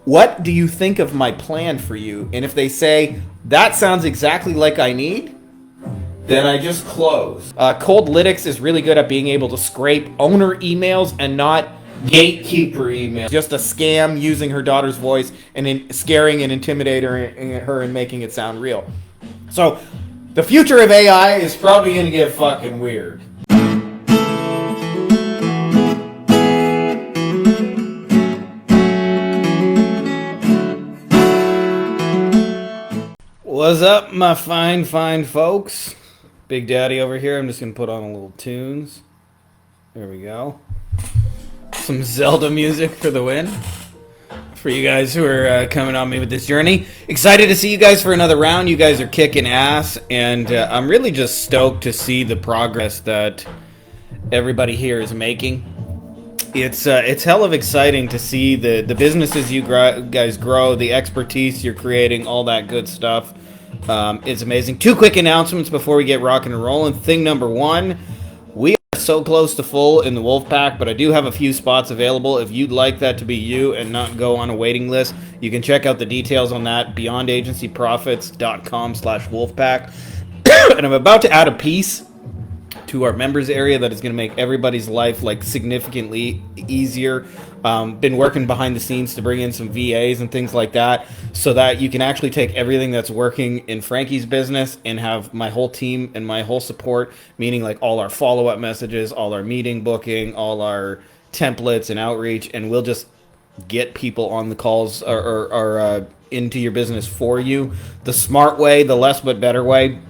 what do you think of my plan for you? And if they say, that sounds exactly like I need, then I just close. Cold Lytics is really good at being able to scrape owner emails and not gatekeeper emails. Just a scam using her daughter's voice and scaring and intimidating her and making it sound real. So, the future of AI is probably going to get fucking weird. What's up, my fine folks? Big Daddy over here. I'm just going to put on a little tunes. There we go. Some Zelda music for the win. For you guys who are coming on me with this journey. Excited to see you guys for another round. You guys are kicking ass. And I'm really just stoked to see the progress that everybody here is making. It's hell of exciting to see the businesses you guys grow, the expertise you're creating, all that good stuff. It's amazing. Two quick announcements before we get rocking and rolling. Thing number one, we are so close to full in the Wolfpack, but I do have a few spots available. If you'd like that to be you and not go on a waiting list, you can check out the details on that, beyondagencyprofits.com/Wolfpack. And I'm about to add a piece to our members area that is going to make everybody's life like significantly easier. Been working behind the scenes to bring in some VAs and things like that so that you can actually take everything that's working in Frankie's business and have my whole team and my whole support, meaning like all our follow-up messages, all our meeting booking, all our templates and outreach, and we'll just get people on the calls or into your business for you. The smart way, the less but better way.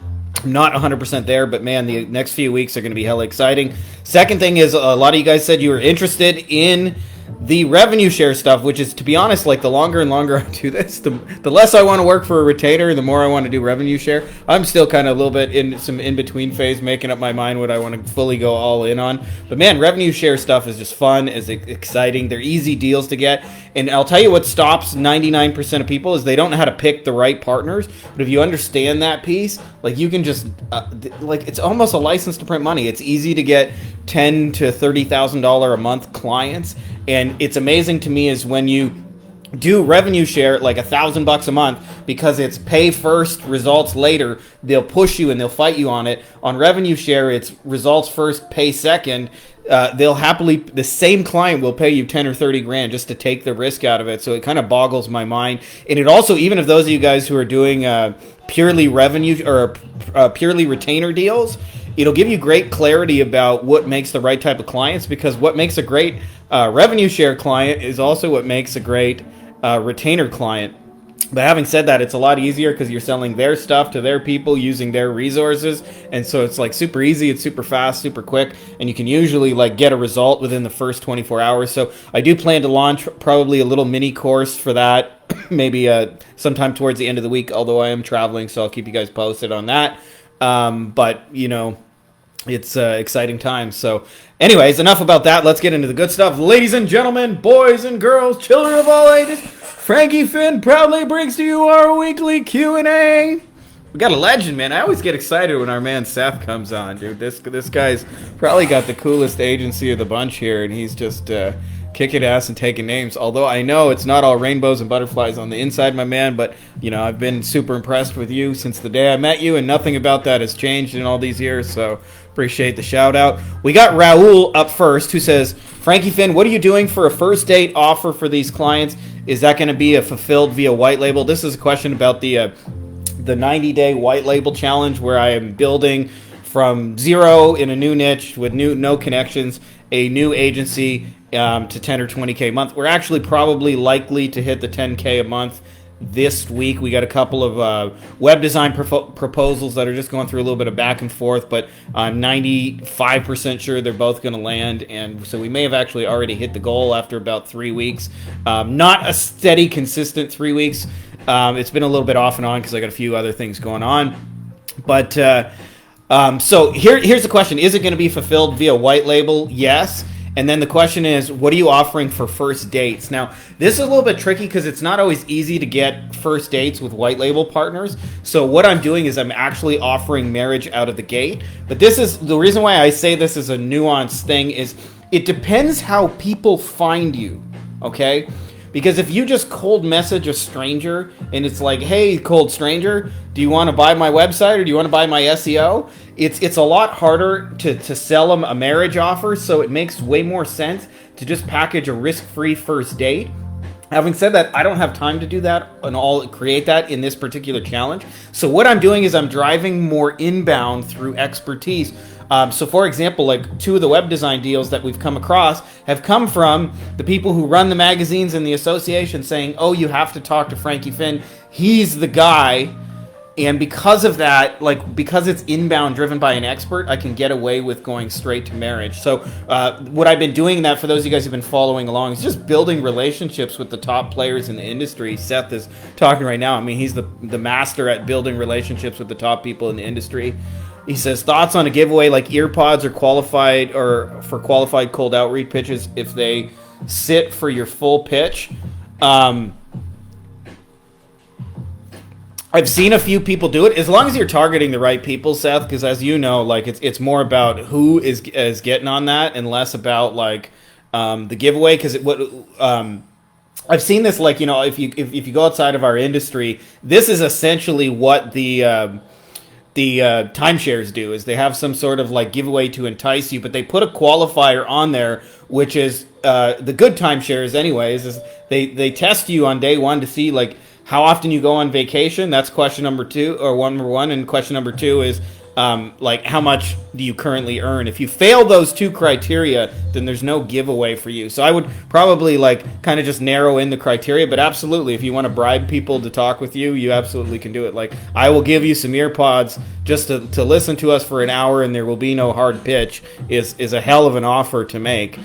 I'm not 100% there, but man, the next few weeks are going to be hella exciting. Second thing is, a lot of you guys said you were interested in the revenue share stuff, which is, to be honest, like the longer and longer I do this, the less I want to work for a retainer, the more I want to do revenue share. I'm still kind of a little bit in some in-between phase, making up my mind what I want to fully go all in on. But man, revenue share stuff is just fun, is exciting. They're easy deals to get. And I'll tell you what stops 99% of people is they don't know how to pick the right partners. But if you understand that piece, like you can just, like it's almost a license to print money. It's easy to get $10,000 to $30,000 a month clients. And it's amazing to me is when you do revenue share like $1,000 a month, because it's pay first, results later. They'll push you and they'll fight you on it. On revenue share, it's results first, pay second. They'll happily, the same client will pay you 10 or 30 grand just to take the risk out of it. So it kind of boggles my mind. And it also, even if those of you guys who are doing purely revenue or purely retainer deals, it'll give you great clarity about what makes the right type of clients, because what makes a great revenue share client is also what makes a great retainer client. But having said that, it's a lot easier because you're selling their stuff to their people using their resources. And so it's like super easy, it's super fast, super quick, and you can usually like get a result within the first 24 hours. So I do plan to launch probably a little mini course for that, maybe sometime towards the end of the week, although I am traveling, so I'll keep you guys posted on that. But, you know, it's exciting times. So anyways, enough about that. Let's get into the good stuff. Ladies and gentlemen, boys and girls, children of all ages, Frankie Fihn proudly brings to you our weekly Q&A. We got a legend, man. I always get excited when our man Seth comes on, dude. This guy's probably got the coolest agency of the bunch here, and he's just kicking ass and taking names. Although I know it's not all rainbows and butterflies on the inside, my man, but, you know, I've been super impressed with you since the day I met you, and nothing about that has changed in all these years, so appreciate the shout out. We got Raul up first, who says, Frankie Fihn, what are you doing for a first date offer for these clients? Is that going to be fulfilled via white label? This is a question about the 90-day white label challenge, where I am building from zero in a new niche with no connections, a new agency to 10 or 20K a month. We're actually probably likely to hit the 10K a month this week. We got a couple of web design proposals that are just going through a little bit of back and forth, but I'm 95% sure they're both going to land, and so we may have actually already hit the goal after about 3 weeks. Not a steady, consistent 3 weeks. It's been a little bit off and on because I got a few other things going on. But so here's the question. Is it going to be fulfilled via white label? Yes. And then the question is, what are you offering for first dates? Now, this is a little bit tricky because it's not always easy to get first dates with white label partners. So what I'm doing is I'm actually offering marriage out of the gate. But this is the reason why I say this is a nuanced thing is it depends how people find you, okay? Because if you just cold message a stranger and it's like, hey, cold stranger, do you want to buy my website or do you want to buy my SEO? It's a lot harder to sell them a marriage offer, so it makes way more sense to just package a risk-free first date. Having said that, I don't have time to do that and all create that in this particular challenge. So what I'm doing is I'm driving more inbound through expertise. So for example, like 2 of the web design deals that we've come across have come from the people who run the magazines in the association saying, oh, you have to talk to Frankie Fihn. He's the guy. And because of that, like because it's inbound driven by an expert, I can get away with going straight to marriage. So what I've been doing that for those of you guys who've been following along is just building relationships with the top players in the industry. Seth is talking right now. I mean, he's the master at building relationships with the top people in the industry. He says, thoughts on a giveaway like earpods or for qualified cold outreach pitches if they sit for your full pitch. I've seen a few people do it, as long as you're targeting the right people, Seth, because as you know, like it's more about who is getting on that and less about like the giveaway. Because I've seen this, like, you know, if you go outside of our industry, this is essentially what the timeshares do, is they have some sort of like giveaway to entice you, but they put a qualifier on there, which is the good timeshares anyways, is they test you on day 1 to see like how often you go on vacation. That's question number 2, or number 1, and question number 2 is like how much do you currently earn. If you fail those 2 criteria, then there's no giveaway for you. So I would probably like kind of just narrow in the criteria, but absolutely, if you want to bribe people to talk with you, you absolutely can do it. Like, I will give you some earpods just to listen to us for an hour and there will be no hard pitch is a hell of an offer to make.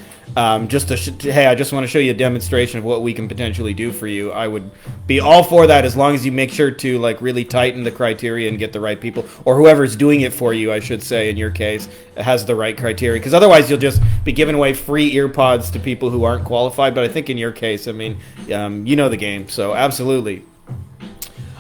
Just hey, I just want to show you a demonstration of what we can potentially do for you. I would be all for that, as long as you make sure to like really tighten the criteria and get the right people, or whoever's doing it for you, I should say, in your case, has the right criteria. Because otherwise, you'll just be giving away free earpods to people who aren't qualified. But I think in your case, I mean, you know the game, so absolutely.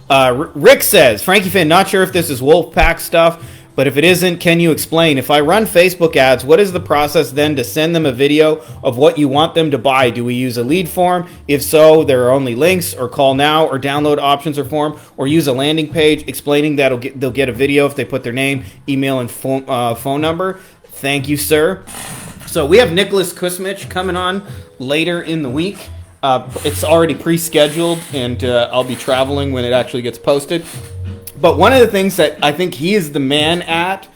Rick says, Frankie Fihn, not sure if this is Wolfpack stuff, but if it isn't, can you explain? If I run Facebook ads, what is the process then to send them a video of what you want them to buy? Do we use a lead form? If so, there are only links, or call now, or download options or form, or use a landing page explaining that they'll get a video if they put their name, email, and phone number. Thank you, sir. So we have Nicholas Kusmich coming on later in the week. It's already pre-scheduled, and I'll be traveling when it actually gets posted. But one of the things that I think he is the man at,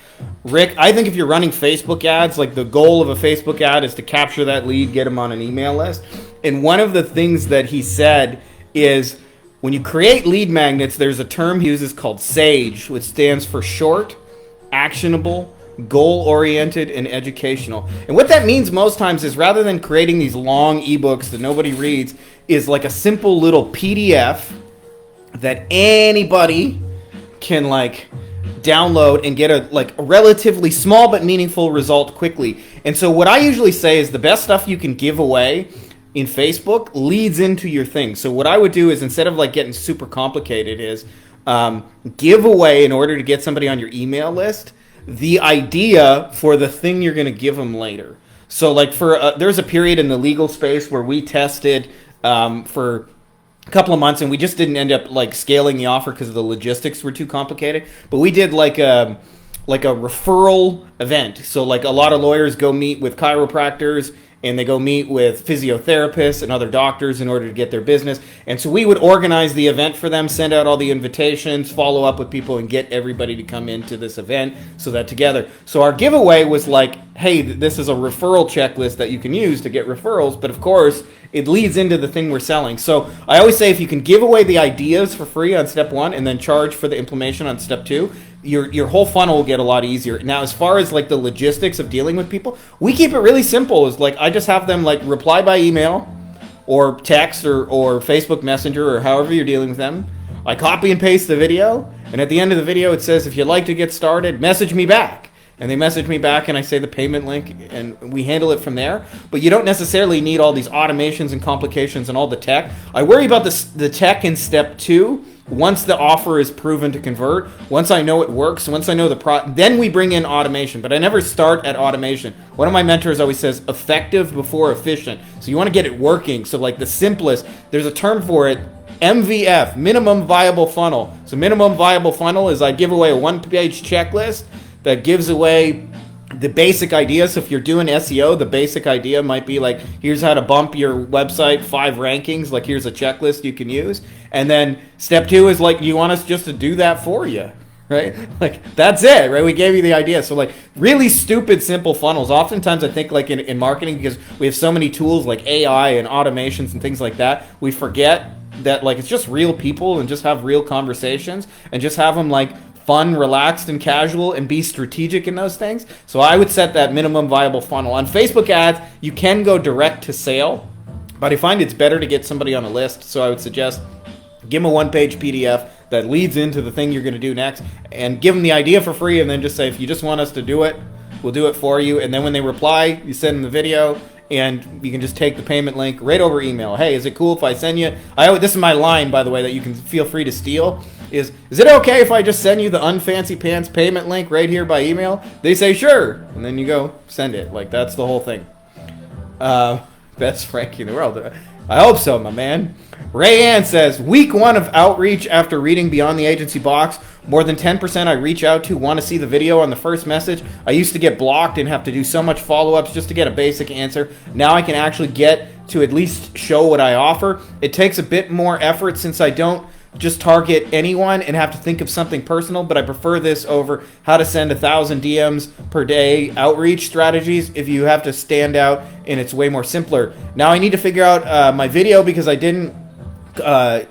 Rick, I think if you're running Facebook ads, like the goal of a Facebook ad is to capture that lead, get them on an email list. And one of the things that he said is when you create lead magnets, there's a term he uses called SAGE, which stands for short, actionable, goal-oriented, and educational. And what that means most times is, rather than creating these long ebooks that nobody reads, is like a simple little PDF that anybody can like download and get a relatively small but meaningful result quickly. And so what I usually say is the best stuff you can give away in Facebook leads into your thing. So what I would do is, instead of like getting super complicated, is give away, in order to get somebody on your email list, the idea for the thing you're going to give them later. So like there's a period in the legal space where we tested for a couple of months, and we just didn't end up like scaling the offer because the logistics were too complicated. But we did like a referral event. So like a lot of lawyers go meet with chiropractors, and they go meet with physiotherapists and other doctors in order to get their business. And so we would organize the event for them, send out all the invitations, follow up with people, and get everybody to come into this event so that together. So our giveaway was like, hey, this is a referral checklist that you can use to get referrals. But of course, it leads into the thing we're selling. So I always say, if you can give away the ideas for free on step 1 and then charge for the implementation on step 2, your whole funnel will get a lot easier. Now, as far as like the logistics of dealing with people, we keep it really simple. It's like, I just have them like reply by email or text or Facebook Messenger, or however you're dealing with them. I copy and paste the video, and at the end of the video it says, if you'd like to get started, message me back. And they message me back, and I say the payment link, and we handle it from there. But you don't necessarily need all these automations and complications and all the tech. I worry about the tech in step 2, once the offer is proven to convert, once I know it works, once I know then we bring in automation. But I never start at automation. One of my mentors always says effective before efficient. So you want to get it working. So like the simplest, there's a term for it, MVF, minimum viable funnel. So minimum viable funnel is I give away a one-page checklist that gives away the basic idea. So if you're doing SEO, the basic idea might be like, here's how to bump your website 5 rankings. Like here's a checklist you can use. And then step 2 is like, you want us just to do that for you, right? Like that's it, right? We gave you the idea. So like really stupid, simple funnels. Oftentimes I think like in marketing, because we have so many tools like AI and automations and things like that, we forget that like it's just real people and just have real conversations and just have them like fun, relaxed, and casual, and be strategic in those things. So I would set that minimum viable funnel. On Facebook ads, you can go direct to sale, but I find it's better to get somebody on a list. So I would suggest give them a one-page PDF that leads into the thing you're going to do next, and give them the idea for free, and then just say, if you just want us to do it, we'll do it for you. And then when they reply, you send them the video, and you can just take the payment link right over email. Hey, is it cool if I send you? This is my line, by the way, that you can feel free to steal. Is it okay if I just send you the unfancy pants payment link right here by email? They say sure, and then you go send it. Like that's the whole thing. Best Frankie in the world. I hope so, my man. Ray Ann says, week 1 of outreach after reading Beyond the Agency Box, more than 10% I reach out to want to see the video on the first message. I used to get blocked and have to do so much follow-ups just to get a basic answer. Now I can actually get to at least show what I offer. It takes a bit more effort since I don't just target anyone and have to think of something personal, but I prefer this over how to send 1,000 DMs per day outreach strategies. If you have to stand out, and it's way more simpler. Now I need to figure out my video because I didn't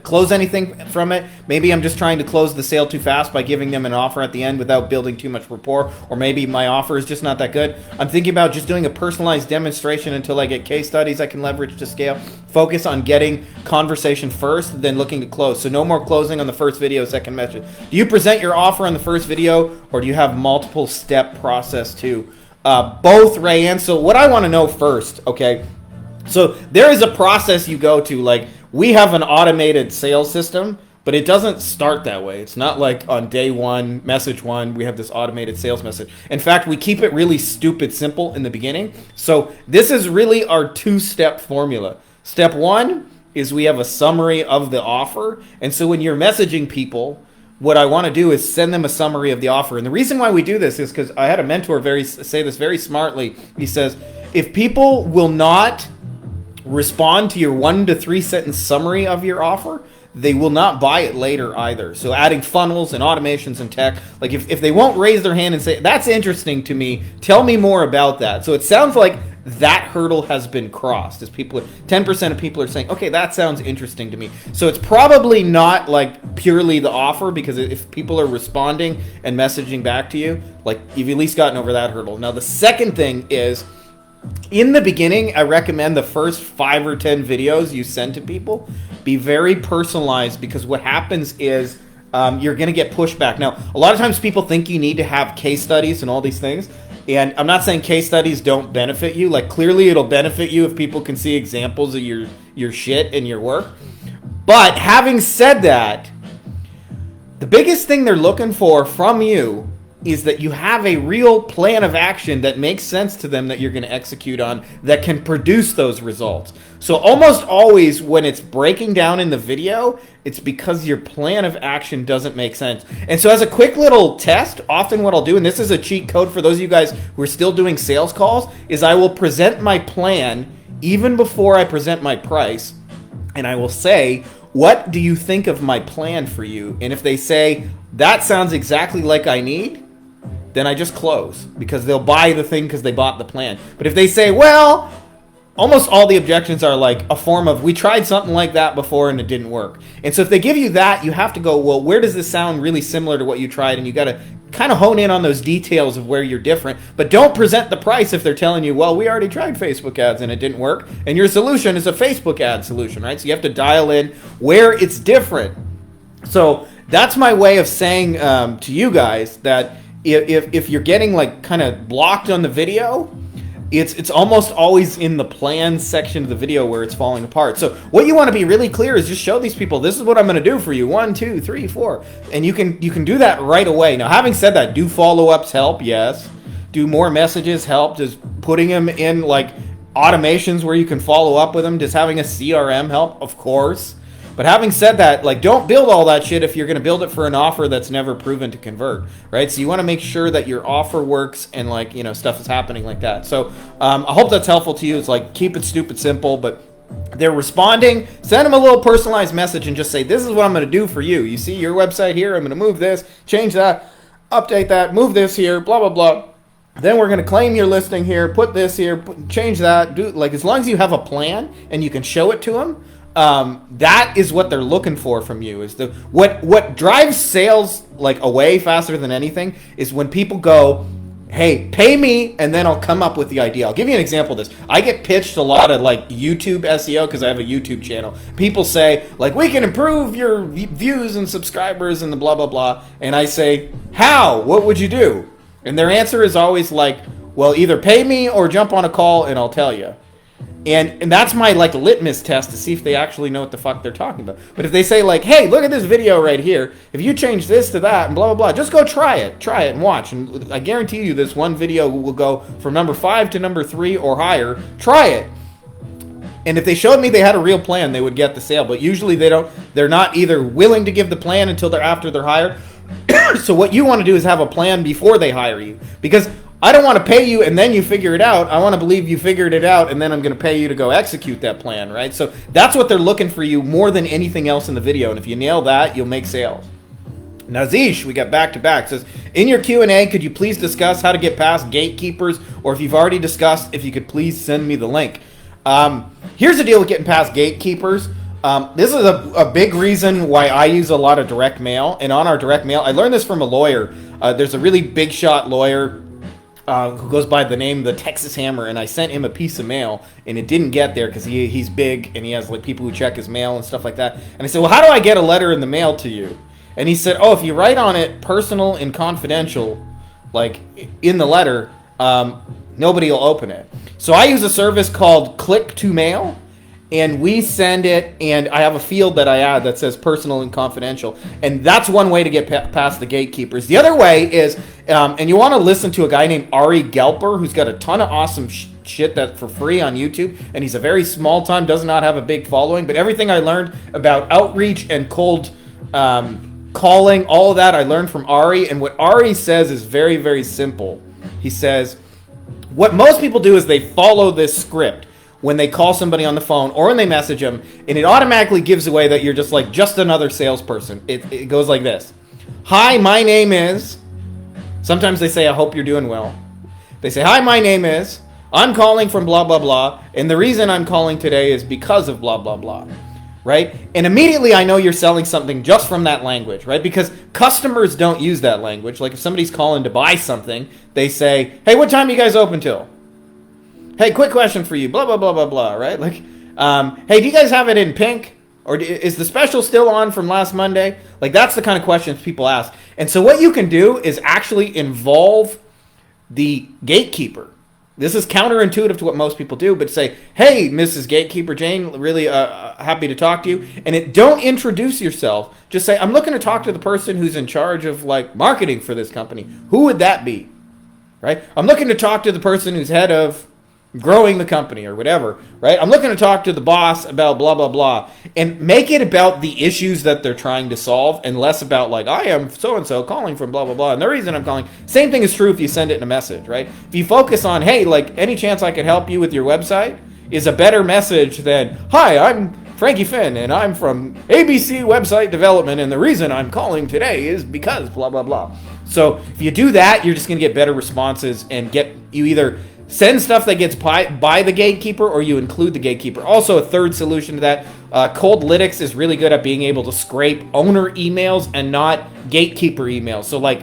close anything from it. Maybe I'm just trying to close the sale too fast by giving them an offer at the end without building too much rapport, or maybe my offer is just not that good. I'm thinking about just doing a personalized demonstration until I get case studies I can leverage to scale. Focus on getting conversation first, then looking to close. So no more closing on the first video, second message. Do you present your offer on the first video, or do you have multiple step process too? Both, Ray. And so what I want to know first, okay, so there is a process you go to. Like, we have an automated sales system, but it doesn't start that way. It's not like on day 1, message 1, we have this automated sales message. In fact, we keep it really stupid simple in the beginning. So this is really our 2-step formula. Step 1 is we have a summary of the offer. And so when you're messaging people, what I want to do is send them a summary of the offer. And the reason why we do this is because I had a mentor say this very smartly. He says, if people will not respond to your 1 to 3 sentence summary of your offer, they will not buy it later either. So adding funnels and automations and tech, like if they won't raise their hand and say, that's interesting to me, tell me more about that. So it sounds like that hurdle has been crossed, as 10% of people are saying, okay, that sounds interesting to me. So it's probably not like purely the offer, because if people are responding and messaging back to you, like you've at least gotten over that hurdle. Now the second thing is, in the beginning, I recommend the first 5 or 10 videos you send to people be very personalized, because what happens is you're going to get pushback. Now, a lot of times people think you need to have case studies and all these things, and I'm not saying case studies don't benefit you. Like, clearly it'll benefit you if people can see examples of your shit and your work. But having said that, the biggest thing they're looking for from you is that you have a real plan of action that makes sense to them, that you're going to execute on, that can produce those results. So almost always when it's breaking down in the video, it's because your plan of action doesn't make sense. And so as a quick little test, often what I'll do, and this is a cheat code for those of you guys who are still doing sales calls, is I will present my plan even before I present my price, and I will say, what do you think of my plan for you? And if they say, that sounds exactly like I need, then I just close, because they'll buy the thing because they bought the plan. But if they say, well, almost all the objections are like a form of, we tried something like that before and it didn't work. And so if they give you that, you have to go, well, where does this sound really similar to what you tried? And you got to kind of hone in on those details of where you're different. But don't present the price if they're telling you, well, we already tried Facebook ads and it didn't work, and your solution is a Facebook ad solution, right? So you have to dial in where it's different. So that's my way of saying to you guys that if you're getting like kind of blocked on the video, it's almost always in the plan section of the video where it's falling apart. So what you want to be really clear is just show these people, this is what I'm going to do for you. 1, 2, 3, 4. And you can do that right away. Now, having said that, do follow-ups help? Yes. Do more messages help? Does putting them in like automations where you can follow up with them? Does having a CRM help? Of course. But having said that, like, don't build all that shit if you're going to build it for an offer that's never proven to convert, right? So you want to make sure that your offer works and, like, you know, stuff is happening like that. So I hope that's helpful to you. It's like, keep it stupid simple, but they're responding. Send them a little personalized message and just say, this is what I'm going to do for you. You see your website here. I'm going to move this, change that, update that, move this here, blah, blah, blah. Then we're going to claim your listing here, put this here, change that. Do, like, as long as you have a plan and you can show it to them, that is what they're looking for from you. Is the what drives sales like away faster than anything is when people go, hey, pay me and then I'll come up with the idea. I'll give you an example of this. I get pitched a lot of like YouTube SEO because I have a YouTube channel. People say like, we can improve your views and subscribers and the blah blah blah, and I say, how? What would you do? And their answer is always like, well, either pay me or jump on a call and I'll tell you. And that's my like litmus test to see if they actually know what the fuck they're talking about. But if they say like, hey, look at this video right here, if you change this to that and blah blah blah, just go try it and watch. And I guarantee you this one video will go from number 5 to number 3 or higher. Try it. And if they showed me they had a real plan, they would get the sale. But usually they don't. They're not either willing to give the plan until they're after they're hired. So what you want to do is have a plan before they hire you, because I don't want to pay you and then you figure it out. I want to believe you figured it out and then I'm going to pay you to go execute that plan, right? So that's what they're looking for you more than anything else in the video. And if you nail that, you'll make sales. Nazish, we got back to back, says, in your Q&A, could you please discuss how to get past gatekeepers? Or if you've already discussed, if you could please send me the link. Here's the deal with getting past gatekeepers. This is a big reason why I use a lot of direct mail. And on our direct mail, I learned this from a lawyer. There's a really big shot lawyer who goes by the name the Texas Hammer, and I sent him a piece of mail, and it didn't get there because he's big, and he has like people who check his mail and stuff like that. And I said, well, how do I get a letter in the mail to you? And he said, oh, if you write on it personal and confidential, like in the letter, nobody will open it. So I use a service called Click to Mail. And we send it, and I have a field that I add that says personal and confidential. And that's one way to get past the gatekeepers. The other way is, and you want to listen to a guy named Ari Gelper, who's got a ton of awesome shit that for free on YouTube. And he's a very small time, does not have a big following. But everything I learned about outreach and cold calling, all of that I learned from Ari. And what Ari says is very, very simple. He says, what most people do is they follow this script when they call somebody on the phone or when they message them, and it automatically gives away that you're just like just another salesperson. It goes like this. Hi, my name is... Sometimes they say, I hope you're doing well. They say, hi, my name is... I'm calling from blah, blah, blah, and the reason I'm calling today is because of blah, blah, blah. Right? And immediately I know you're selling something just from that language, right? Because customers don't use that language. Like if somebody's calling to buy something, they say, hey, what time are you guys open till? Hey, quick question for you, blah, blah, blah, blah, blah, right? Like, hey, do you guys have it in pink? Or is the special still on from last Monday? Like, that's the kind of questions people ask. And so what you can do is actually involve the gatekeeper. This is counterintuitive to what most people do, but say, hey, Mrs. Gatekeeper Jane, really happy to talk to you. And don't introduce yourself. Just say, I'm looking to talk to the person who's in charge of, like, marketing for this company. Who would that be? Right? I'm looking to talk to the person who's head of growing the company or whatever, right? I'm looking to talk to the boss about blah, blah, blah. And make it about the issues that they're trying to solve and less about like, I am so-and-so calling from blah, blah, blah. And the reason I'm calling, same thing is true if you send it in a message, right? If you focus on, hey, like any chance I could help you with your website is a better message than, hi, I'm Frankie Fihn and I'm from ABC Website Development and the reason I'm calling today is because blah, blah, blah. So if you do that, you're just going to get better responses and you either send stuff that gets by the gatekeeper or you include the gatekeeper. Also, a third solution to that, Coldlytics is really good at being able to scrape owner emails and not gatekeeper emails. So like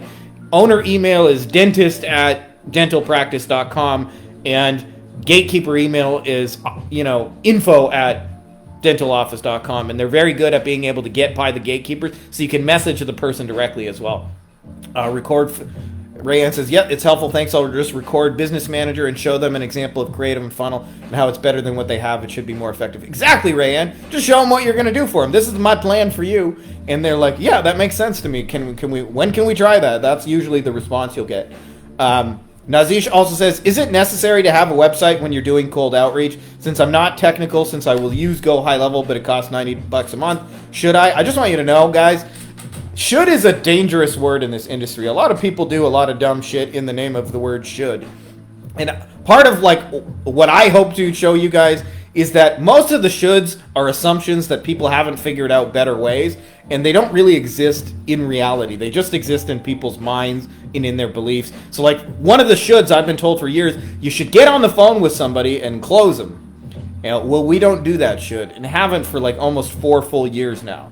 owner email is dentist@dentalpractice.com and gatekeeper email is, info@dentaloffice.com. And they're very good at being able to get by the gatekeepers so you can message the person directly as well. Rayanne says, yep, it's helpful. Thanks. I'll just record Business Manager and show them an example of creative and funnel and how it's better than what they have. It should be more effective. Exactly, Rayanne. Just show them what you're going to do for them. This is my plan for you. And they're like, yeah, that makes sense to me. When can we try that? That's usually the response you'll get. Nazish also says, is it necessary to have a website when you're doing cold outreach? Since I'm not technical, since I will use Go High Level, but it costs $90 a month, should I? I just want you to know, guys, should is a dangerous word in this industry. A lot of people do a lot of dumb shit in the name of the word should. And part of like what I hope to show you guys is that most of the shoulds are assumptions that people haven't figured out better ways, and they don't really exist in reality. They just exist in people's minds and in their beliefs. So like one of the shoulds I've been told for years, you should get on the phone with somebody and close them. You know, well, we don't do that should, and haven't for like almost 4 full years now.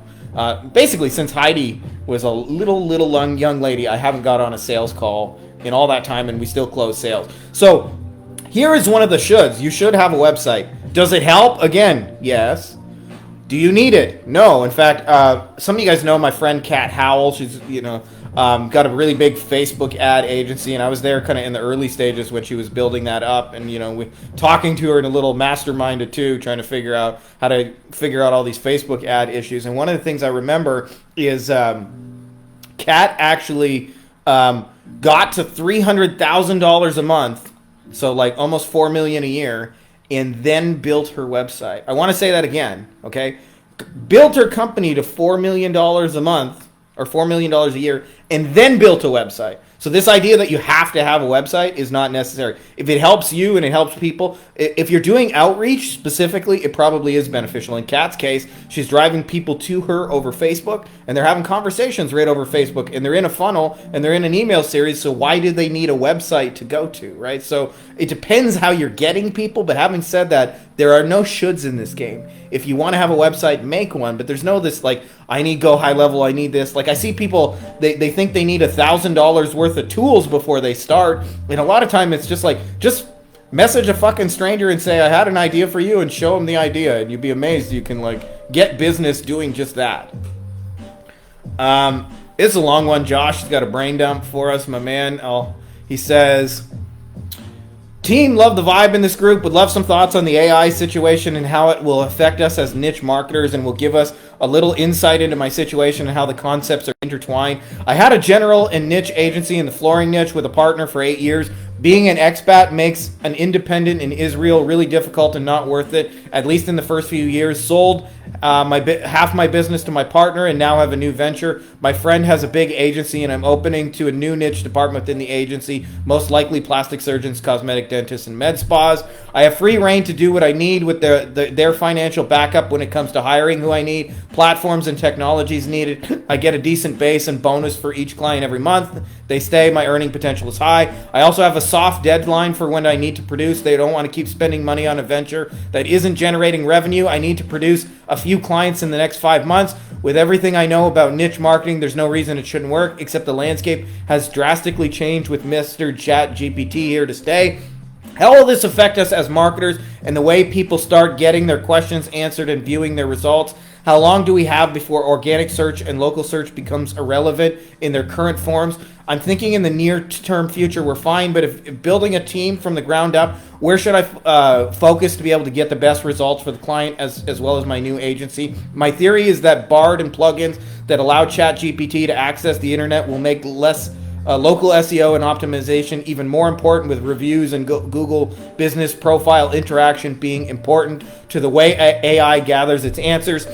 Basically, since Heidi was a little young lady, I haven't got on a sales call in all that time, and we still close sales. So here is one of the shoulds. You should have a website. Does it help? Again, yes. Do you need it? No. In fact, some of you guys know my friend Kat Howell. She's, got a really big Facebook ad agency, and I was there kind of in the early stages when she was building that up, and talking to her in a little mastermind or two, trying to figure out how to figure out all these Facebook ad issues. And one of the things I remember is Kat actually got to $300,000 a month, so like almost $4 million a year, and then built her website. I want to say that again, okay? Built her company to $4 million a month, or $4 million a year, and then built a website. So this idea that you have to have a website is not necessary. If it helps you and it helps people, if you're doing outreach specifically, it probably is beneficial. In Kat's case, she's driving people to her over Facebook, and they're having conversations right over Facebook, and they're in a funnel, and they're in an email series, so why do they need a website to go to, right? So it depends how you're getting people, but having said that, there are no shoulds in this game. If you want to have a website, make one, but there's no this like, I need Go High Level, I need this. Like I see people, they think they need $1,000 worth of tools before they start, and a lot of time it's just like, just message a fucking stranger and say, I had an idea for you, and show them the idea, and you'd be amazed you can like get business doing just that. It's a long one. Josh has got a brain dump for us, my man. He says, team, love the vibe in this group. Would love some thoughts on the AI situation and how it will affect us as niche marketers, and will give us a little insight into my situation and how the concepts are intertwined. I had a general and niche agency in the flooring niche with a partner for 8 years. Being an expat makes an independent in Israel really difficult and not worth it, at least in the first few years. Sold half my business to my partner and now have a new venture. My friend has a big agency, and I'm opening to a new niche department within the agency, most likely plastic surgeons, cosmetic dentists, and med spas. I have free reign to do what I need with their financial backup when it comes to hiring who I need, platforms and technologies needed. I get a decent base and bonus for each client every month. They stay. My earning potential is high. I also have a soft deadline for when I need to produce. They don't want to keep spending money on a venture that isn't generating revenue. I need to produce a few clients in the next 5 months. With everything I know about niche marketing, there's no reason it shouldn't work, except the landscape has drastically changed with Mr. ChatGPT here to stay. How will this affect us as marketers and the way people start getting their questions answered and viewing their results? How long do we have before organic search and local search becomes irrelevant in their current forms? I'm thinking in the near-term future we're fine, but if building a team from the ground up, where should I focus to be able to get the best results for the client as well as my new agency? My theory is that Bard and plugins that allow ChatGPT to access the internet will make local SEO and optimization even more important, with reviews and Google business profile interaction being important to the way AI gathers its answers.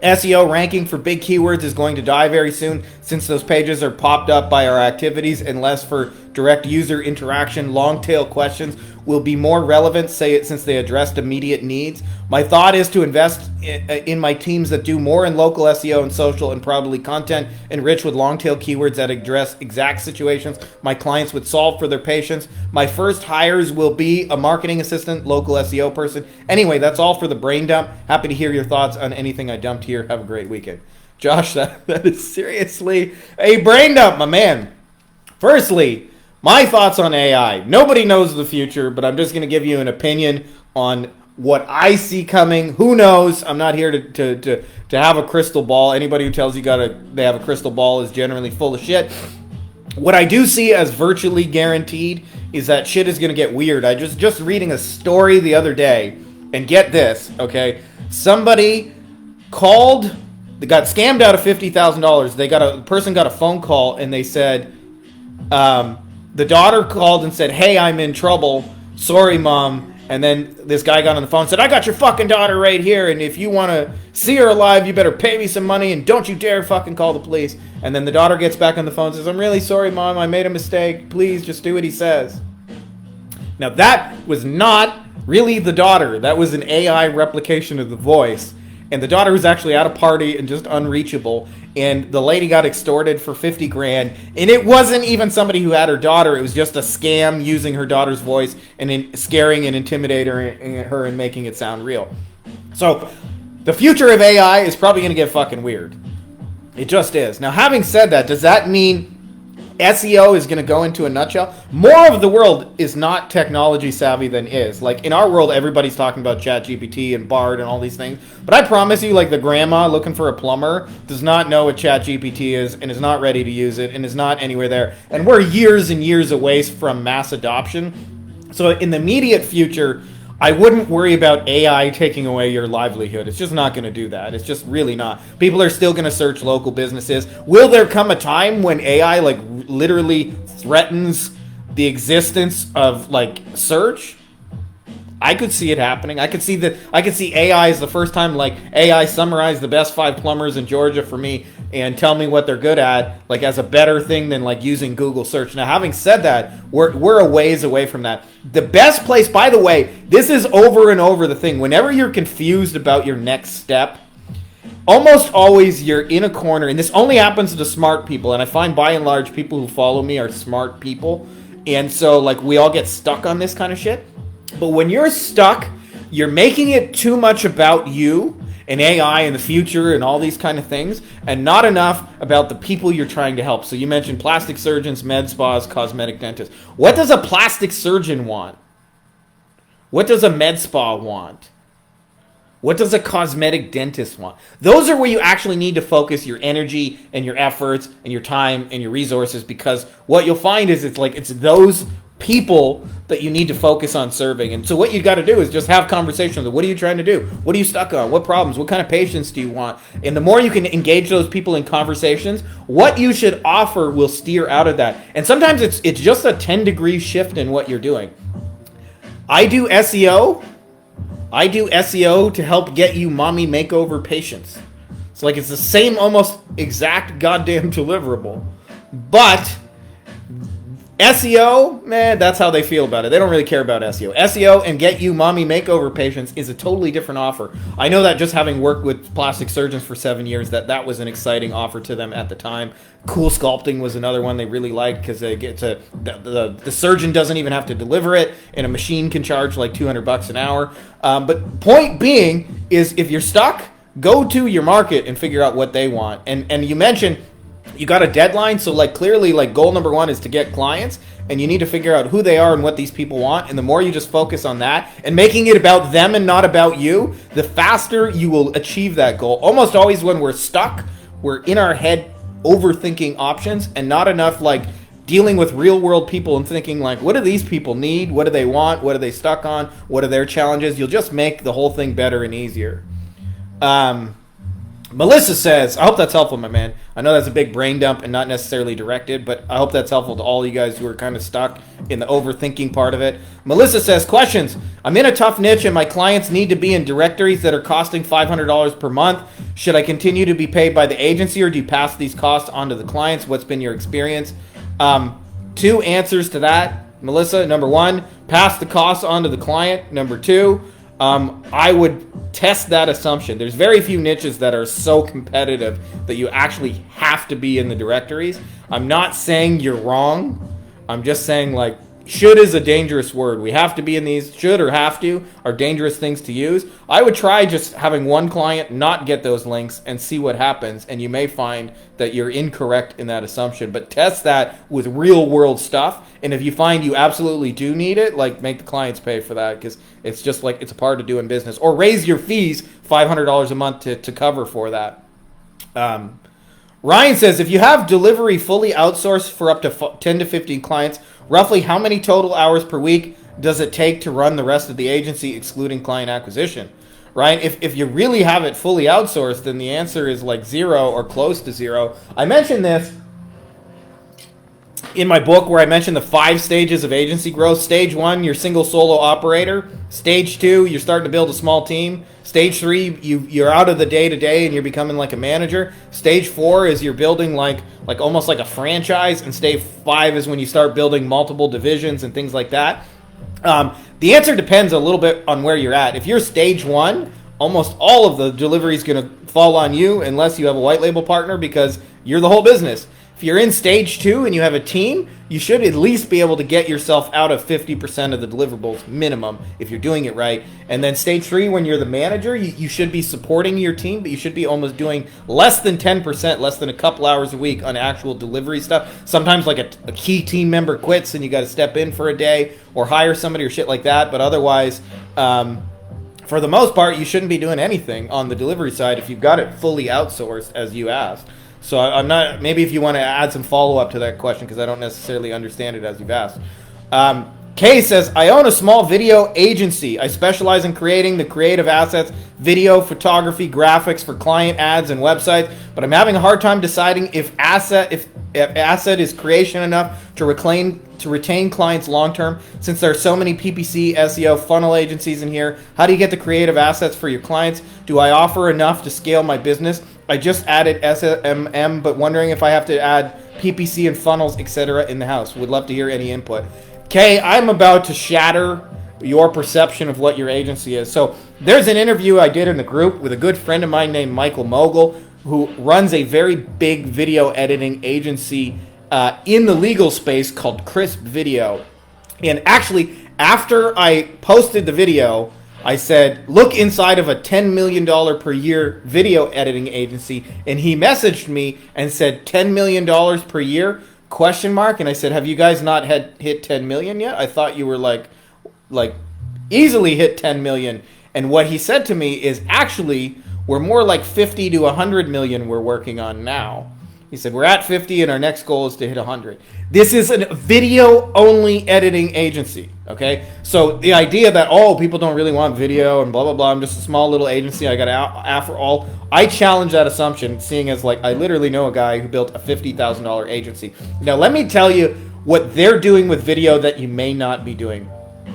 SEO ranking for big keywords is going to die very soon, since those pages are popped up by our activities and less for direct user interaction. Long tail questions will be more relevant, since they addressed immediate needs. My thought is to invest in my teams that do more in local SEO and social, and probably content enriched with long tail keywords that address exact situations my clients would solve for their patients. My first hires will be a marketing assistant, local SEO person. Anyway, that's all for the brain dump. Happy to hear your thoughts on anything I dumped here. Have a great weekend. Josh, that is seriously a brain dump, my man. Firstly, my thoughts on AI. Nobody knows the future, but I'm just going to give you an opinion on what I see coming. Who knows? I'm not here to have a crystal ball. Anybody who tells you they have a crystal ball is generally full of shit. What I do see as virtually guaranteed is that shit is going to get weird. I just reading a story the other day, and get this, okay? Somebody called, they got scammed out of $50,000. A person got a phone call, and they said, the daughter called and said, "Hey, I'm in trouble. Sorry, Mom." And then this guy got on the phone and said, "I got your fucking daughter right here, and if you want to see her alive, you better pay me some money, and don't you dare fucking call the police." And then the daughter gets back on the phone and says, "I'm really sorry, Mom. I made a mistake. Please just do what he says." Now, that was not really the daughter. That was an AI replication of the voice. And the daughter was actually at a party and just unreachable. And the lady got extorted for 50 grand. And it wasn't even somebody who had her daughter. It was just a scam using her daughter's voice and scaring and intimidating her and making it sound real. So the future of AI is probably going to get fucking weird. It just is. Now, having said that, does that mean SEO is going to go into a nutshell? More of the world is not technology savvy than is. Like, in our world, everybody's talking about ChatGPT and Bard and all these things. But I promise you, like, the grandma looking for a plumber does not know what ChatGPT is and is not ready to use it and is not anywhere there. And we're years and years away from mass adoption. So in the immediate future, I wouldn't worry about AI taking away your livelihood. It's just not going to do that. It's just really not. People are still going to search local businesses. Will there come a time when AI like literally threatens the existence of like search? I could see it happening. I could see AI is the first time like AI summarized the best 5 plumbers in Georgia for me and tell me what they're good at, like as a better thing than like using Google search. Now, having said that, we're a ways away from that. The best place, by the way, this is over and over the thing. Whenever you're confused about your next step, almost always you're in a corner, and this only happens to smart people, and I find by and large people who follow me are smart people, and so like we all get stuck on this kind of shit. But when you're stuck, you're making it too much about you and AI and the future and all these kind of things, and not enough about the people you're trying to help. So you mentioned plastic surgeons, med spas, cosmetic dentists. What does a plastic surgeon want? What does a med spa want? What does a cosmetic dentist want? Those are where you actually need to focus your energy and your efforts and your time and your resources, because what you'll find is it's those people that you need to focus on serving. And so what you got to do is just have conversations. What are you trying to do? What are you stuck on? What problems? What kind of patients do you want? And the more you can engage those people in conversations, what you should offer will steer out of that. And sometimes it's just a 10-degree shift in what you're doing. I do SEO to help get you mommy makeover patients. It's like it's the same almost exact goddamn deliverable. But SEO, man, that's how they feel about it. They don't really care about SEO. SEO and get you mommy makeover patients is a totally different offer. I know that just having worked with plastic surgeons for 7 years, that was an exciting offer to them at the time. Cool sculpting was another one they really liked, because they get to the surgeon doesn't even have to deliver it, and a machine can charge like $200 an hour. But point being is, if you're stuck, go to your market and figure out what they want. And you mentioned you got a deadline, so like clearly like goal number 1 is to get clients, and you need to figure out who they are and what these people want. And the more you just focus on that and making it about them and not about you, the faster you will achieve that goal. Almost always when we're stuck, we're in our head overthinking options and not enough like dealing with real world people and thinking like, what do these people need? What do they want? What are they stuck on? What are their challenges? You'll just make the whole thing better and easier. Melissa says, I hope that's helpful, my man. I know that's a big brain dump and not necessarily directed, but I hope that's helpful to all you guys who are kind of stuck in the overthinking part of it. Melissa says, questions. I'm in a tough niche and my clients need to be in directories that are costing $500 per month. Should I continue to be paid by the agency, or do you pass these costs on to the clients? What's been your experience? 2 answers to that, Melissa. Number 1, pass the costs on to the client. Number 2, I would test that assumption. There's very few niches that are so competitive that you actually have to be in the directories. I'm not saying you're wrong. I'm just saying like should is a dangerous word. We have to be in these. Should or have to are dangerous things to use. I would try just having one client not get those links and see what happens, and you may find that you're incorrect in that assumption. But test that with real world stuff, and if you find you absolutely do need it, like make the clients pay for that, because it's just like it's a part of doing business. Or raise your fees $500 a month to cover for that. Ryan says, if you have delivery fully outsourced for up to 10 to 15 clients, roughly how many total hours per week does it take to run the rest of the agency, excluding client acquisition? Right? If you really have it fully outsourced, then the answer is like 0 or close to 0. I mentioned this in my book where I mentioned the 5 stages of agency growth. Stage 1, you're single solo operator. Stage 2, you're starting to build a small team. Stage 3, you're out of the day-to-day and you're becoming like a manager. Stage 4 is you're building like almost like a franchise. And stage 5 is when you start building multiple divisions and things like that. The answer depends a little bit on where you're at. If you're stage 1, almost all of the delivery is going to fall on you unless you have a white label partner because you're the whole business. If you're in stage 2 and you have a team, you should at least be able to get yourself out of 50% of the deliverables minimum if you're doing it right. And then stage 3, when you're the manager, you should be supporting your team, but you should be almost doing less than 10%, less than a couple hours a week on actual delivery stuff. Sometimes like a key team member quits and you got to step in for a day or hire somebody or shit like that. But otherwise, for the most part, you shouldn't be doing anything on the delivery side if you've got it fully outsourced as you asked. So I'm not, maybe if you want to add some follow-up to that question, because I don't necessarily understand it as you've asked. Kay says, I own a small video agency. I specialize in creating the creative assets, video, photography, graphics for client ads and websites, but I'm having a hard time deciding if asset is creation enough to retain clients long-term, since there are so many PPC, SEO, funnel agencies in here. How do you get the creative assets for your clients? Do I offer enough to scale my business? I just added SMM, but wondering if I have to add PPC and funnels, etc. in the house. Would love to hear any input. Kay, I'm about to shatter your perception of what your agency is. So there's an interview I did in the group with a good friend of mine named Michael Mogul, who runs a very big video editing agency in the legal space called Crisp Video. And actually, after I posted the video, I said, look inside of a $10 million per year video editing agency. And he messaged me and said, $10 million per year? Question mark. And I said, have you guys not hit 10 million yet? I thought you were like easily hit 10 million. And what he said to me is, actually, we're more like 50 to 100 million we're working on now. He said, we're at 50 and our next goal is to hit 100. This is a video-only editing agency, okay? So the idea that, oh, people don't really want video and blah, blah, blah, I'm just a small little agency, I got to offer all. I challenge that assumption, seeing as, like, I literally know a guy who built a $50,000 agency. Now, let me tell you what they're doing with video that you may not be doing.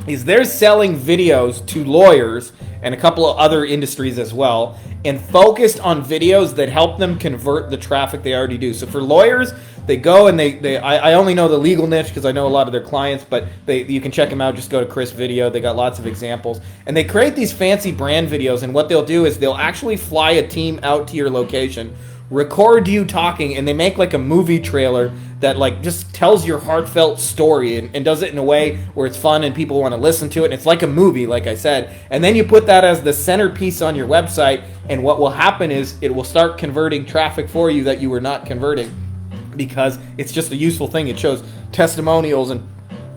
Is they're selling videos to lawyers and a couple of other industries as well, and focused on videos that help them convert the traffic they already do. So for lawyers, they go and I only know the legal niche because I know a lot of their clients, but you can check them out. Just go to Chris Video. They got lots of examples. And they create these fancy brand videos, and what they'll do is they'll actually fly a team out to your location, record you talking, and they make like a movie trailer that like just tells your heartfelt story and does it in a way where it's fun and people want to listen to it. And it's like a movie, like I said. And then you put that as the centerpiece on your website, and what will happen is it will start converting traffic for you that you were not converting, because it's just a useful thing. It shows testimonials, and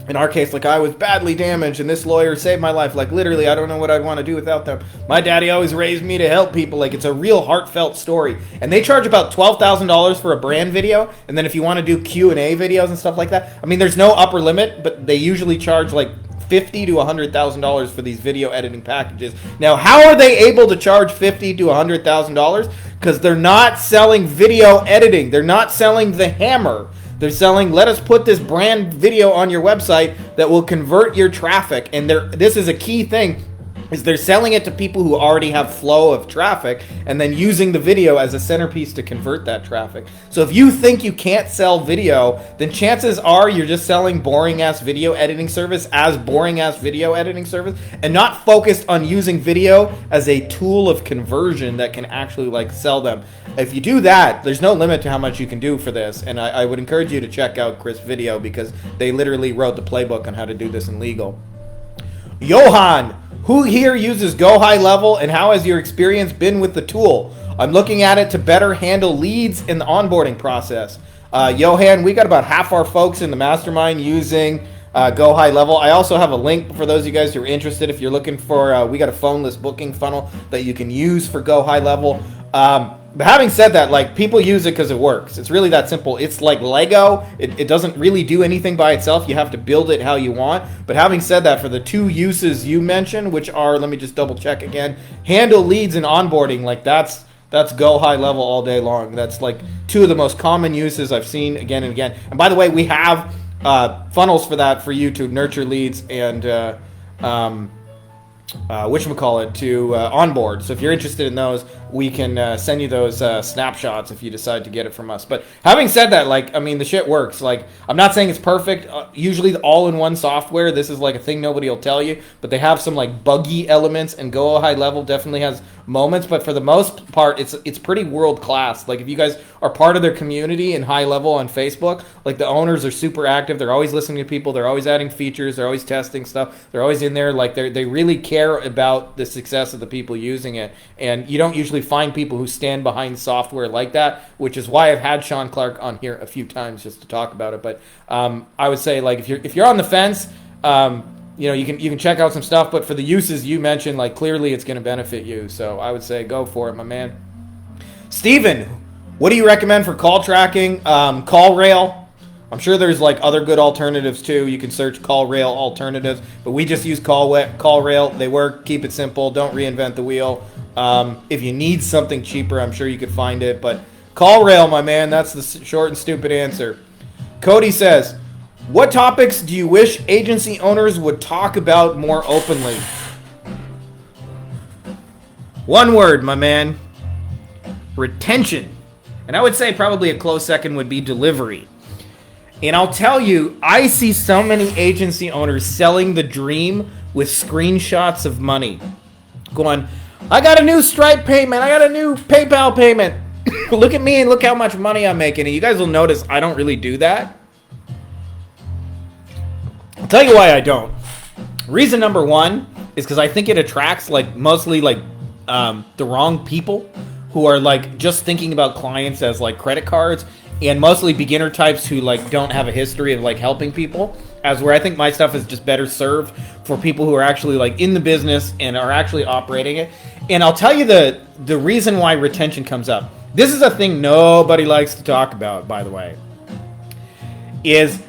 in our case, like, I was badly damaged and this lawyer saved my life. Like, literally, I don't know what I'd want to do without them. My daddy always raised me to help people. Like, it's a real heartfelt story. And they charge about $12,000 for a brand video. And then if you want to do Q&A videos and stuff like that, I mean, there's no upper limit, but they usually charge like $50,000 to $100,000 for these video editing packages. Now, how are they able to charge $50,000 to $100,000? Because they're not selling video editing. They're not selling the hammer. They're selling, let us put this brand video on your website that will convert your traffic. And this is a key thing, is they're selling it to people who already have flow of traffic and then using the video as a centerpiece to convert that traffic. So if you think you can't sell video, then chances are you're just selling boring-ass video editing service as boring-ass video editing service and not focused on using video as a tool of conversion that can actually like sell them. If you do that, there's no limit to how much you can do for this. And I would encourage you to check out Chris Video, because they literally wrote the playbook on how to do this in legal. Johan, who here uses Go High Level, and how has your experience been with the tool? I'm looking at it to better handle leads in the onboarding process. Johan, we got about half our folks in the mastermind using Go High Level. I also have a link for those of you guys who are interested. If you're looking for, we got a phoneless booking funnel that you can use for Go High Level. But having said that, like, people use it because it works. It's really that simple. It's like Lego. It doesn't really do anything by itself. You have to build it how you want. But having said that, for the two uses you mentioned, which are, let me just double check again, handle leads and onboarding, like that's go high level all day long. That's like two of the most common uses I've seen again and again. And by the way, we have funnels for that for you to nurture leads and whatchamacallit, to onboard. So if you're interested in those, we can send you those snapshots if you decide to get it from us. But having said that, like, I mean, the shit works. Like, I'm not saying it's perfect. Usually the all-in-one software, this is like a thing nobody will tell you, but they have some like buggy elements, and Go High Level definitely has moments, but for the most part, it's pretty world-class. Like, if you guys are part of their community in High Level on Facebook, like, the owners are super active. They're always listening to people. They're always adding features. They're always testing stuff. They're always in there. Like, they really care about the success of the people using it. And you don't usually find people who stand behind software like that, which is why I've had Sean Clark on here a few times just to talk about it. But I would say, like, if you're on the fence, you know, you can check out some stuff, but for the uses you mentioned, like, clearly it's going to benefit you. So I would say go for it, my man. Steven, what do you recommend for call tracking? CallRail. I'm sure there's like other good alternatives too. You can search CallRail alternatives, but we just use CallRail. They work. Keep it simple. Don't reinvent the wheel. If you need something cheaper, I'm sure you could find it, but CallRail, my man, that's the short and stupid answer. Cody says, what topics do you wish agency owners would talk about more openly? One word, my man. Retention. And I would say probably a close second would be delivery. And I'll tell you, I see so many agency owners selling the dream with screenshots of money. Going, I got a new Stripe payment. I got a new PayPal payment. Look at me and look how much money I'm making. And you guys will notice I don't really do that. I'll tell you why I don't. Reason number one is because I think it attracts like mostly like the wrong people who are like just thinking about clients as like credit cards, and mostly beginner types who like don't have a history of like helping people. As where I think my stuff is just better served for people who are actually like in the business and are actually operating it. And I'll tell you the reason why retention comes up. This is a thing nobody likes to talk about, by the way. Is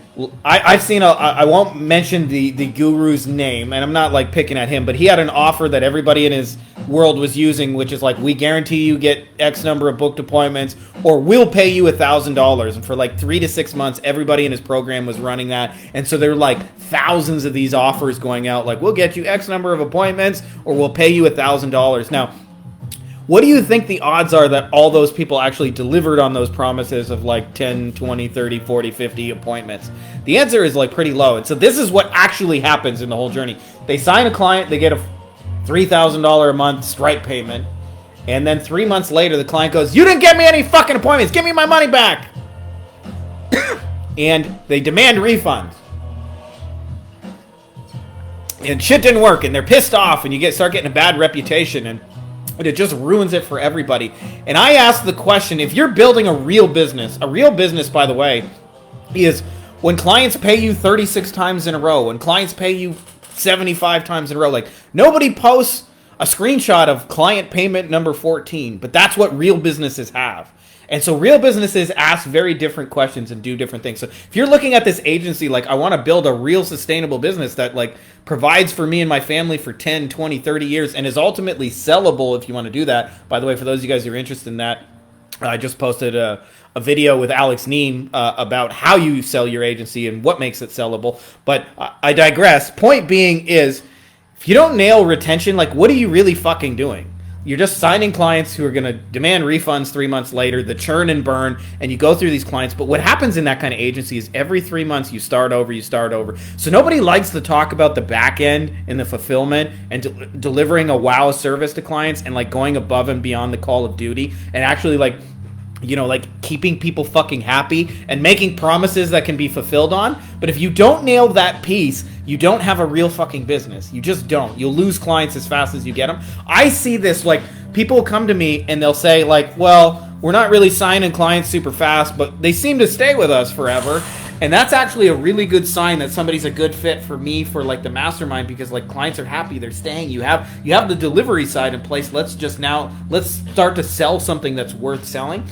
I've seen I won't mention the guru's name, and I'm not like picking at him, but he had an offer that everybody in his world was using, which is like, we guarantee you get X number of booked appointments, or we'll pay you $1,000. And for like 3 to 6 months, everybody in his program was running that. And so there were like thousands of these offers going out, like, we'll get you X number of appointments, or we'll pay you $1,000. Now, what do you think the odds are that all those people actually delivered on those promises of like 10, 20, 30, 40, 50 appointments? The answer is like pretty low. And so this is what actually happens in the whole journey. They sign a client, they get a $3,000 a month Stripe payment, and then 3 months later the client goes, you didn't get me any fucking appointments, give me my money back. And they demand refunds. And shit didn't work, and they're pissed off, and you start getting a bad reputation, and it just ruins it for everybody. And I ask the question, if you're building a real business, by the way, is when clients pay you 36 times in a row, when clients pay you 75 times in a row, like, nobody posts a screenshot of client payment number 14, but that's what real businesses have. And so real businesses ask very different questions and do different things. So if you're looking at this agency, like, I want to build a real sustainable business that like provides for me and my family for 10, 20, 30 years and is ultimately sellable, if you want to do that. By the way, for those of you guys who are interested in that, I just posted a video with Alex Neem about how you sell your agency and what makes it sellable. But I digress. Point being is, if you don't nail retention, like, what are you really fucking doing? You're just signing clients who are going to demand refunds 3 months later, the churn and burn, and you go through these clients. But what happens in that kind of agency is every 3 months you start over. So nobody likes to talk about the back end and the fulfillment and delivering a wow service to clients and like going above and beyond the call of duty and actually like, you know, like keeping people fucking happy and making promises that can be fulfilled on. But if you don't nail that piece, you don't have a real fucking business. You just don't. You'll lose clients as fast as you get them. I see this, like, people come to me and they'll say like, well, we're not really signing clients super fast, but they seem to stay with us forever. And that's actually a really good sign that somebody's a good fit for me for like the mastermind, because like clients are happy, they're staying. You have the delivery side in place. Let's start to sell something that's worth selling.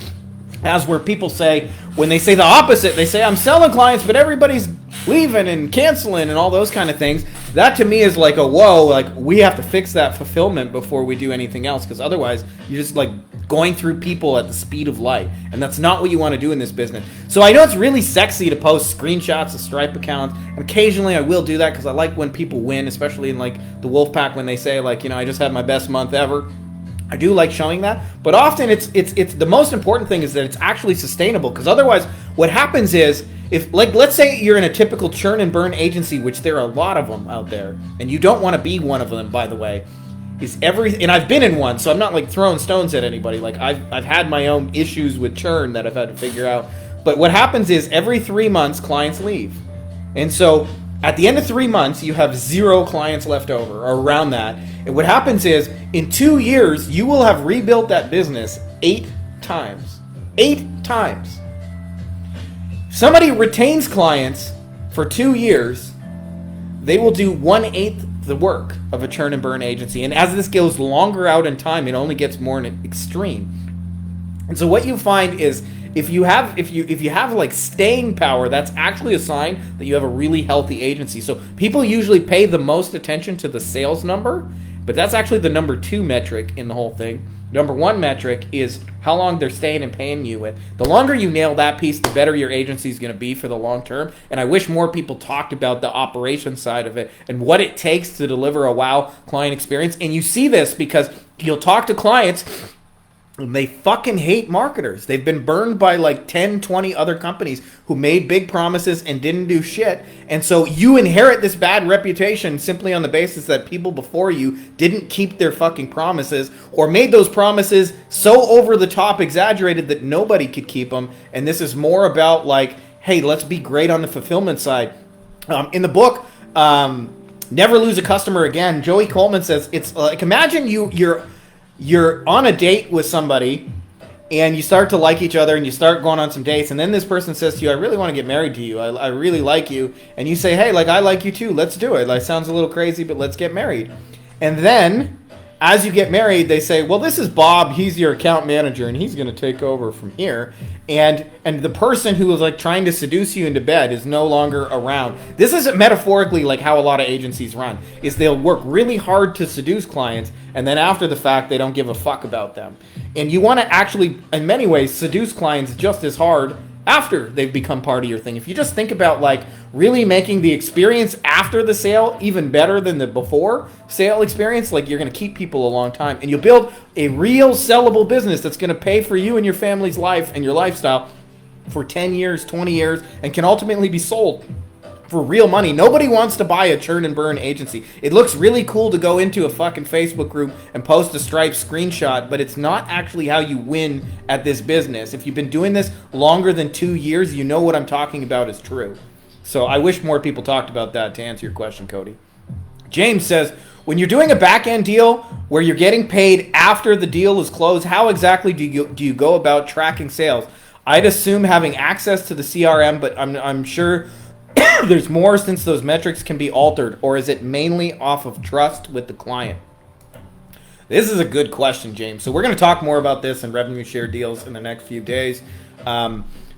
As where people say, when they say the opposite, they say I'm selling clients, but everybody's leaving and canceling and all those kind of things. That to me is like a whoa, like we have to fix that fulfillment before we do anything else, because otherwise you're just like going through people at the speed of light, and that's not what you want to do in this business. So I know it's really sexy to post screenshots of Stripe accounts, and occasionally I will do that because I like when people win, especially in like the Wolfpack when they say like, I just had my best month ever. I do like showing that, but often it's the most important thing is that it's actually sustainable, because otherwise what happens is, if like let's say you're in a typical churn and burn agency, which there are a lot of them out there, and you don't want to be one of them, by the way, and I've been in one, so I'm not like throwing stones at anybody. Like I've had my own issues with churn that I've had to figure out. But what happens is every 3 months clients leave, and so at the end of 3 months you have 0 clients left over, or around that. And what happens is in 2 years you will have rebuilt that business 8 times. 8 times. Somebody retains clients for 2 years, they will do 1/8 the work of a churn and burn agency. And as this goes longer out in time, it only gets more extreme. And so what you find is if you have like staying power, that's actually a sign that you have a really healthy agency. So people usually pay the most attention to the sales number, but that's actually the number 2 metric in the whole thing. Number 1 metric is how long they're staying and paying you with. The longer you nail that piece, the better your agency is going to be for the long term. And I wish more people talked about the operation side of it and what it takes to deliver a wow client experience. And you see this because you'll talk to clients, they fucking hate marketers. They've been burned by like 10, 20 other companies who made big promises and didn't do shit. And so you inherit this bad reputation simply on the basis that people before you didn't keep their fucking promises, or made those promises so over the top exaggerated that nobody could keep them. And this is more about like, hey, let's be great on the fulfillment side. In the book, Never Lose a Customer Again, Joey Coleman says, it's like, imagine you're on a date with somebody and you start to like each other and you start going on some dates, and then this person says to you, I really want to get married to you. I really like you. And you say, hey, like, I like you too. Let's do it. Like, sounds a little crazy, but let's get married. And then as you get married, they say, well, this is Bob. He's your account manager and he's going to take over from here. And the person who was like trying to seduce you into bed is no longer around. This is metaphorically like how a lot of agencies run, is they'll work really hard to seduce clients, and then after the fact, they don't give a fuck about them. And you want to actually, in many ways, seduce clients just as hard after they've become part of your thing. If you just think about like really making the experience after the sale even better than the before sale experience, like you're going to keep people a long time, and you'll build a real sellable business that's going to pay for you and your family's life and your lifestyle for 10 years, 20 years, and can ultimately be sold for real money. Nobody wants to buy a churn and burn agency. It looks really cool to go into a fucking Facebook group and post a Stripe screenshot, but it's not actually how you win at this business. If you've been doing this longer than 2 years, you know what I'm talking about is true. So I wish more people talked about that, to answer your question, Cody. James says, when you're doing a back-end deal where you're getting paid after the deal is closed, how exactly do you go about tracking sales? I'd assume having access to the CRM, but I'm sure there's more, since those metrics can be altered, or is it mainly off of trust with the client? This is a good question, James. So we're going to talk more about this in revenue share deals in the next few days.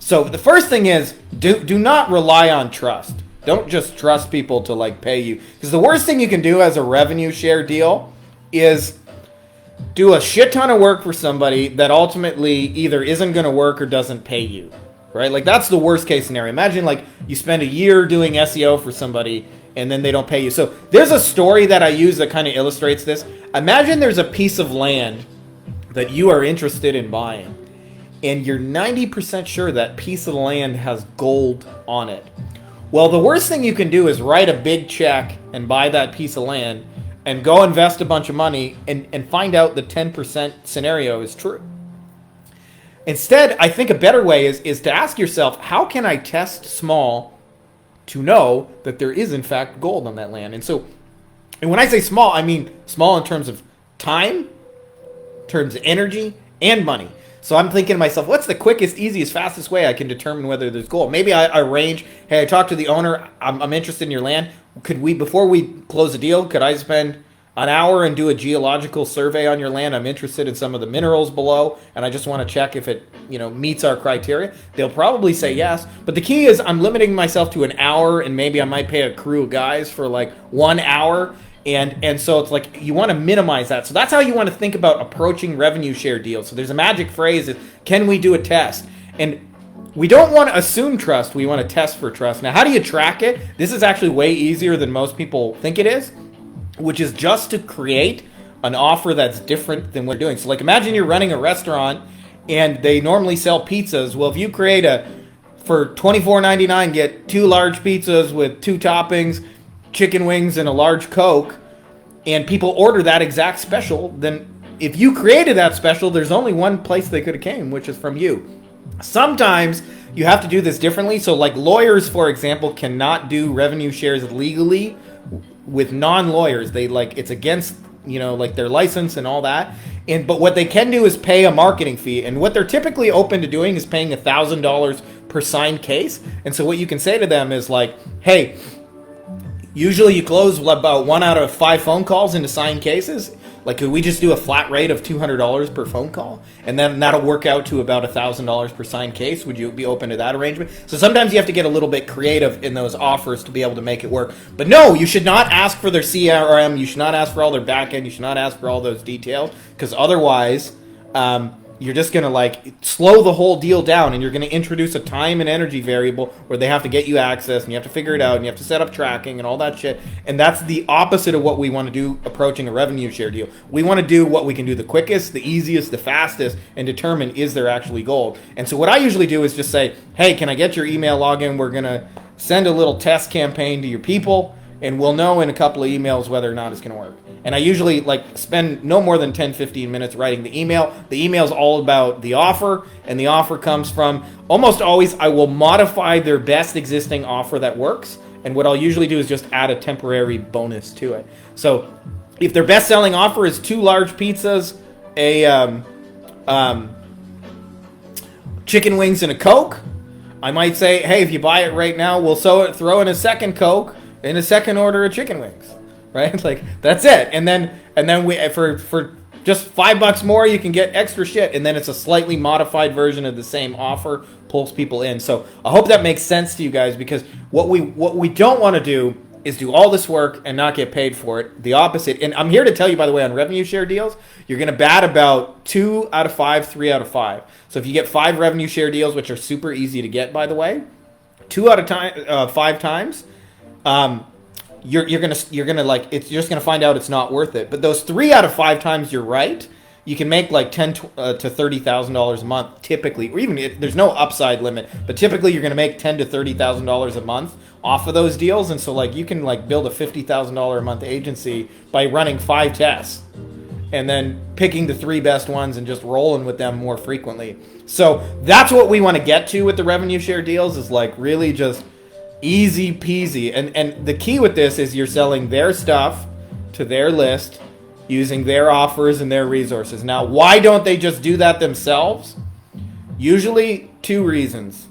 So the first thing is, do not rely on trust. Don't just trust people to like pay you, because the worst thing you can do as a revenue share deal is do a shit ton of work for somebody that ultimately either isn't going to work or doesn't pay you. Right? Like that's the worst case scenario. Imagine like you spend a year doing SEO for somebody and then they don't pay you. So there's a story that I use that kind of illustrates this. Imagine there's a piece of land that you are interested in buying, and you're 90% sure that piece of land has gold on it. Well, the worst thing you can do is write a big check and buy that piece of land and go invest a bunch of money and find out the 10% scenario is true. Instead, I think a better way is to ask yourself, how can I test small to know that there is, in fact, gold on that land? And when I say small, I mean small in terms of time, in terms of energy, and money. So I'm thinking to myself, what's the quickest, easiest, fastest way I can determine whether there's gold? Maybe I arrange, hey, I talked to the owner, I'm interested in your land. Could we, before we close the deal, could I spend an hour and do a geological survey on your land? I'm interested in some of the minerals below, and I just want to check if it, meets our criteria. They'll probably say yes, but the key is I'm limiting myself to an hour, and maybe I might pay a crew of guys for like 1 hour. And so it's like you want to minimize that. So that's how you want to think about approaching revenue share deals. So there's a magic phrase: is, can we do a test? And we don't want to assume trust. We want to test for trust. Now, how do you track it? This is actually way easier than most people think it is, which is just to create an offer that's different than what you're doing. So like imagine you're running a restaurant and they normally sell pizzas. Well, if you create for $24.99, get 2 large pizzas with 2 toppings, chicken wings, and a large Coke, and people order that exact special, then if you created that special, there's only one place they could have came, which is from you. Sometimes you have to do this differently. So like lawyers, for example, cannot do revenue shares legally with non-lawyers. It's against, like their license and all that. But what they can do is pay a marketing fee. And what they're typically open to doing is paying $1,000 per signed case. And so what you can say to them is like, hey, usually you close about 1 out of 5 phone calls into signed cases. Like, could we just do a flat rate of $200 per phone call? And then that'll work out to about $1,000 per signed case. Would you be open to that arrangement? So sometimes you have to get a little bit creative in those offers to be able to make it work. But no, you should not ask for their CRM. You should not ask for all their backend. You should not ask for all those details, because otherwise you're just going to slow the whole deal down, and you're going to introduce a time and energy variable where they have to get you access, and you have to figure it out, and you have to set up tracking and all that shit. And that's the opposite of what we want to do approaching a revenue share deal. We want to do what we can do the quickest, the easiest, the fastest, and determine, is there actually gold? And so what I usually do is just say, hey, can I get your email login? We're going to send a little test campaign to your people, and we'll know in a couple of emails whether or not it's going to work. And I usually spend no more than 10-15 minutes writing the email. The email is all about the offer, and the offer comes from, almost always I will modify their best existing offer that works, and what I'll usually do is just add a temporary bonus to it. So if their best selling offer is 2 large pizzas, a chicken wings, and a Coke, I might say, hey, if you buy it right now, we'll throw in a second Coke and a second order of chicken wings. Right? Like, that's it. And then we, for just $5 more, you can get extra shit. And then it's a slightly modified version of the same offer, pulls people in. So I hope that makes sense to you guys, because what we don't want to do is do all this work and not get paid for it. The opposite. And I'm here to tell you, by the way, on revenue share deals, you're going to bat about 2 out of 5, 3 out of 5. So if you get 5 revenue share deals, which are super easy to get, by the way, 2 out of 5 times, you're gonna you're just gonna find out it's not worth it. But those 3 out of 5 times you're right, you can make like $10,000 to $30,000 a month typically, or even there's no upside limit, but typically you're gonna make $10,000 to $30,000 a month off of those deals. And so you can build a $50,000 a month agency by running 5 tests and then picking the 3 best ones and just rolling with them more frequently. So that's what we want to get to with the revenue share deals, is really just easy peasy. And the key with this is you're selling their stuff to their list using their offers and their resources. Now, why don't they just do that themselves? Usually 2 reasons.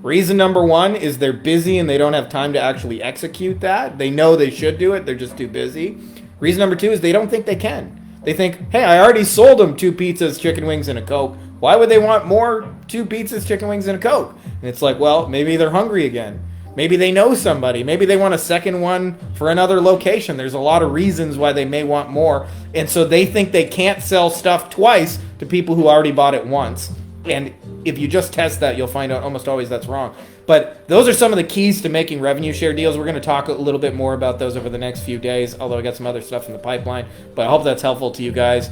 Reason number 1 is they're busy and they don't have time to actually execute that. They know they should do it, they're just too busy. Reason number 2 is they don't think they can. They think, hey, I already sold them 2 pizzas, chicken wings, and a Coke. Why would they want more 2 pizzas, chicken wings, and a Coke? And it's well, maybe they're hungry again. Maybe they know somebody. Maybe they want a second one for another location. There's a lot of reasons why they may want more. And so they think they can't sell stuff twice to people who already bought it once. And if you just test that, you'll find out almost always that's wrong. But those are some of the keys to making revenue share deals. We're going to talk a little bit more about those over the next few days, although I got some other stuff in the pipeline. But I hope that's helpful to you guys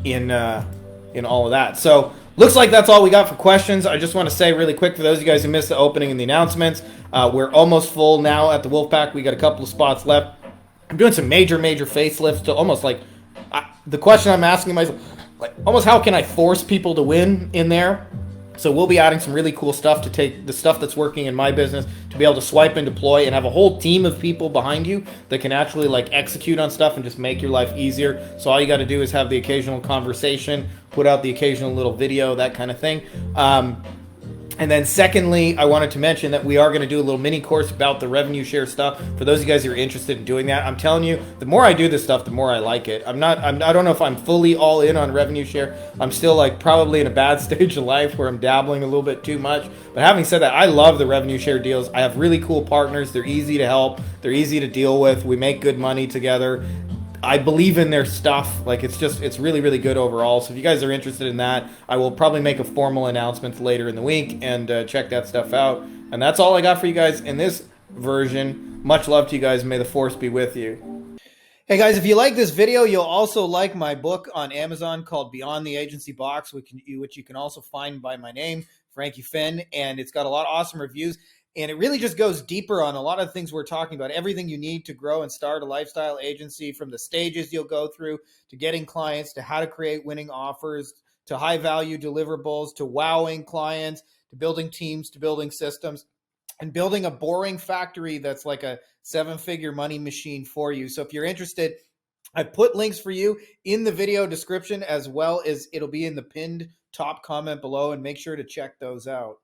in all of that. So looks like that's all we got for questions. I just want to say really quick, for those of you guys who missed the opening and the announcements, we're almost full now at the Wolfpack. We got a couple of spots left. I'm doing some major facelifts to almost the question I'm asking myself, almost how can I force people to win in there? So we'll be adding some really cool stuff to take the stuff that's working in my business to be able to swipe and deploy and have a whole team of people behind you that can actually like execute on stuff and just make your life easier. So all you got to do is have the occasional conversation, put out the occasional little video, that kind of thing. And then secondly, I wanted to mention that we are going to do a little mini course about the revenue share stuff. For those of you guys who are interested in doing that, I'm telling you, the more I do this stuff, the more I like it. I don't know if I'm fully all in on revenue share. I'm still like probably in a bad stage of life where I'm dabbling a little bit too much. But having said that, I love the revenue share deals. I have really cool partners. They're easy to help. They're easy to deal with. We make good money together. I believe in their stuff. Like it's really, really good overall. So if you guys are interested in that, I will probably make a formal announcement later in the week and check that stuff out. And that's all I got for you guys in this version. Much love to you guys. May the force be with you. Hey guys, if you like this video, you'll also like my book on Amazon called Beyond the Agency Box, which you can also find by my name, Frankie Fihn, and it's got a lot of awesome reviews. And it really just goes deeper on a lot of things we're talking about, everything you need to grow and start a lifestyle agency, from the stages you'll go through to getting clients, to how to create winning offers, to high value deliverables, to wowing clients, to building teams, to building systems, and building a boring factory that's like a 7-figure money machine for you. So if you're interested, I put links for you in the video description, as well as it'll be in the pinned top comment below, and make sure to check those out.